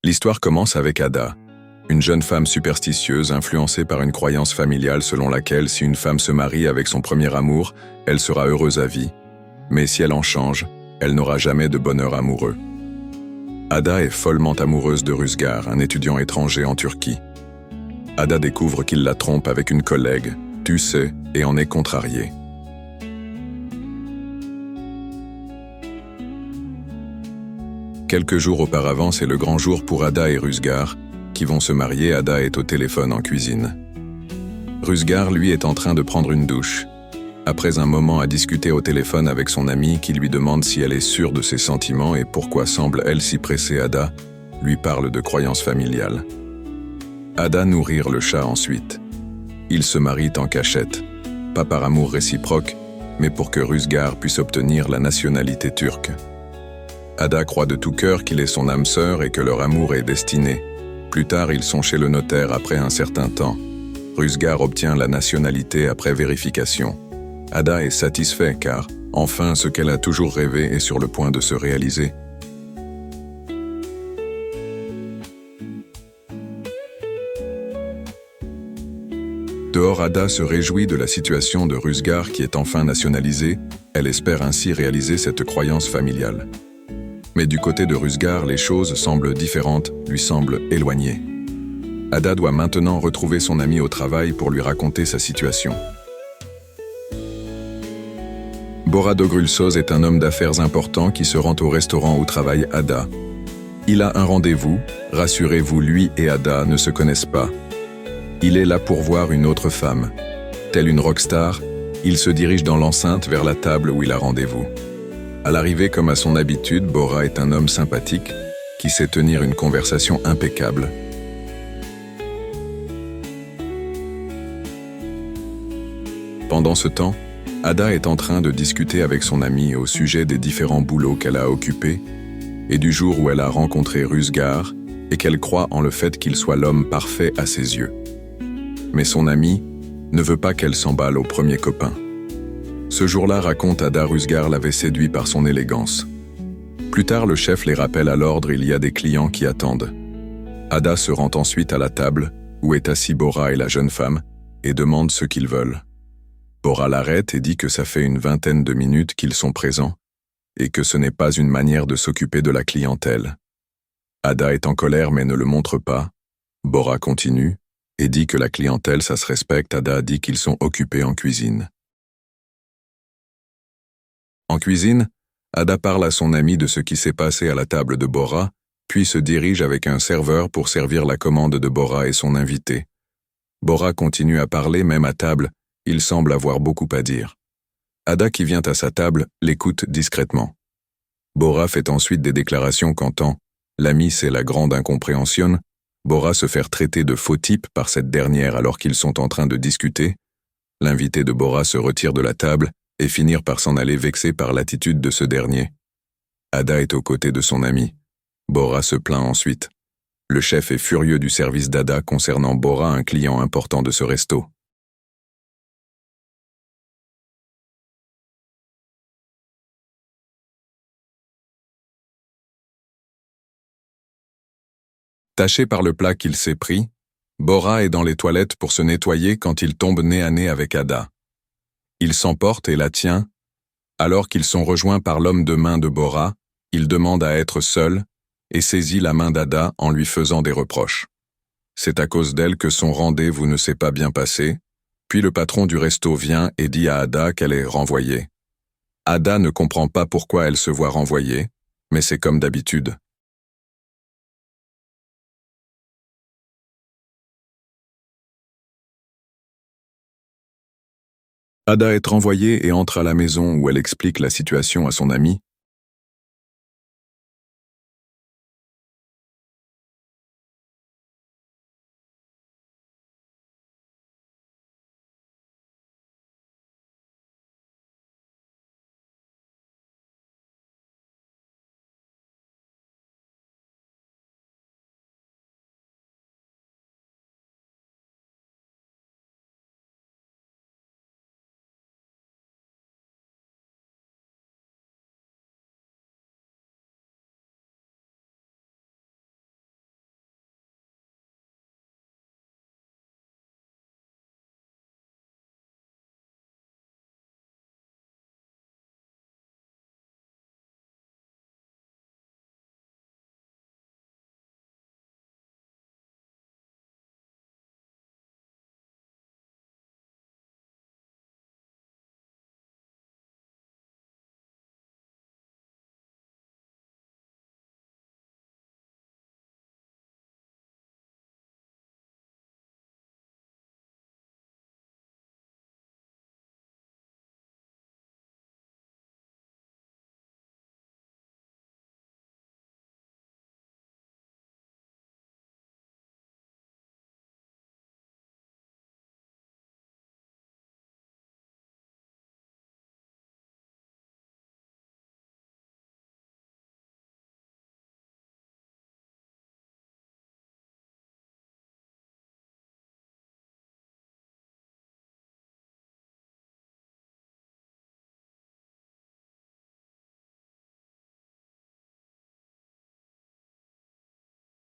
L'histoire commence avec Ada, une jeune femme superstitieuse influencée par une croyance familiale selon laquelle si une femme se marie avec son premier amour, elle sera heureuse à vie. Mais si elle en change, elle n'aura jamais de bonheur amoureux. Ada est follement amoureuse de Rüzgar, un étudiant étranger en Turquie. Ada découvre qu'il la trompe avec une collègue, tu sais, et en est contrariée. Quelques jours auparavant, c'est le grand jour pour Ada et Rüzgar, qui vont se marier. Ada est au téléphone en cuisine. Rüzgar, lui, est en train de prendre une douche. Après un moment à discuter au téléphone avec son amie qui lui demande si elle est sûre de ses sentiments et pourquoi semble-elle si pressée, Ada lui parle de croyances familiales. Ada nourrir le chat ensuite. Ils se marient en cachette, pas par amour réciproque, mais pour que Rüzgar puisse obtenir la nationalité turque. Ada croit de tout cœur qu'il est son âme sœur et que leur amour est destiné. Plus tard, ils sont chez le notaire après un certain temps. Rüzgar obtient la nationalité après vérification. Ada est satisfaite car, enfin, ce qu'elle a toujours rêvé est sur le point de se réaliser. Dehors, Ada se réjouit de la situation de Rüzgar qui est enfin nationalisé. Elle espère ainsi réaliser cette croyance familiale. Mais du côté de Rüzgar, les choses semblent différentes, lui semblent éloignées. Ada doit maintenant retrouver son ami au travail pour lui raconter sa situation. Bora Dogrulsoz est un homme d'affaires important qui se rend au restaurant où travaille Ada. Il a un rendez-vous, rassurez-vous, lui et Ada ne se connaissent pas. Il est là pour voir une autre femme. Tel une rockstar, il se dirige dans l'enceinte vers la table où il a rendez-vous. À l'arrivée, comme à son habitude, Bora est un homme sympathique qui sait tenir une conversation impeccable. Pendant ce temps, Ada est en train de discuter avec son amie au sujet des différents boulots qu'elle a occupés et du jour où elle a rencontré Rüzgar et qu'elle croit en le fait qu'il soit l'homme parfait à ses yeux. Mais son amie ne veut pas qu'elle s'emballe au premier copain. Ce jour-là, raconte Ada, Rüzgar l'avait séduit par son élégance. Plus tard, le chef les rappelle à l'ordre, il y a des clients qui attendent. Ada se rend ensuite à la table, où est assis Bora et la jeune femme, et demande ce qu'ils veulent. Bora l'arrête et dit que ça fait une vingtaine de minutes qu'ils sont présents, et que ce n'est pas une manière de s'occuper de la clientèle. Ada est en colère mais ne le montre pas. Bora continue, et dit que la clientèle, ça se respecte. Ada dit qu'ils sont occupés en cuisine. En cuisine, Ada parle à son ami de ce qui s'est passé à la table de Bora, puis se dirige avec un serveur pour servir la commande de Bora et son invité. Bora continue à parler, même à table, il semble avoir beaucoup à dire. Ada, qui vient à sa table, l'écoute discrètement. Bora fait ensuite des déclarations qu'entend « l'ami, c'est la grande incompréhension ». Bora se fait traiter de faux type par cette dernière alors qu'ils sont en train de discuter. L'invité de Bora se retire de la table et finir par s'en aller vexé par l'attitude de ce dernier. Ada est aux côtés de son ami. Bora se plaint ensuite. Le chef est furieux du service d'Ada concernant Bora, un client important de ce resto. Taché par le plat qu'il s'est pris, Bora est dans les toilettes pour se nettoyer quand il tombe nez à nez avec Ada. Il s'emporte et la tient. Alors qu'ils sont rejoints par l'homme de main de Bora, il demande à être seul et saisit la main d'Ada en lui faisant des reproches. C'est à cause d'elle que son rendez-vous ne s'est pas bien passé, puis le patron du resto vient et dit à Ada qu'elle est renvoyée. Ada ne comprend pas pourquoi elle se voit renvoyée, mais c'est comme d'habitude. Ada est renvoyée et entre à la maison où elle explique la situation à son ami,